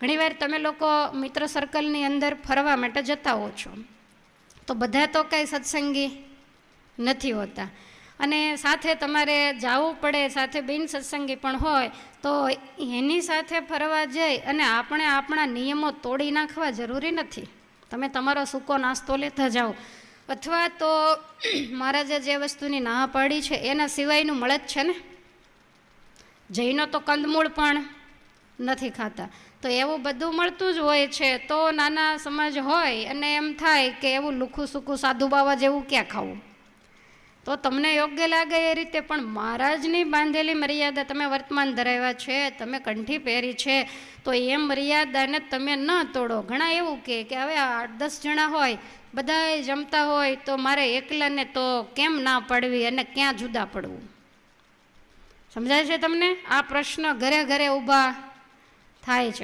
ઘણીવાર તમે લોકો મિત્ર સર્કલની અંદર ફરવા માટે જતા હો છો, તો બધા તો કાંઈ સત્સંગી નથી હોતા, અને સાથે તમારે જવું પડે, સાથે બિન સત્સંગી પણ હોય, તો એની સાથે ફરવા જઈ અને આપણે આપણા નિયમો તોડી નાખવા જરૂરી નથી. તમે તમારો સૂકો નાસ્તો લેતા જાઓ, અથવા તો મહારાજે જે વસ્તુની ના પાડી છે એના સિવાયનું મળે જ છે ને. જૈનો તો કંદમૂળ પણ નથી ખાતા, તો એવું બધું મળતું જ હોય છે. તો નાના સમાજ હોય અને એમ થાય કે એવું લુખું સૂકું સાધુ બાવા જેવું ક્યાં ખાવું. તો તમને યોગ્ય લાગે એ રીતે, પણ મહારાજની બાંધેલી મર્યાદા તમે વર્તમાન ધરાવ્યા છે, તમે કંઠી પહેરી છે, તો એ મર્યાદાને તમે ન તોડો. ઘણા એવું કે હવે 8-10 જણા હોય, બધાએ જમતા હોય, તો મારે એકલાને તો કેમ ના પાડવી અને ક્યાં જુદા પડવું. સમજાય છે તમને? આ પ્રશ્ન ઘરે ઘરે ઊભા થાય છે.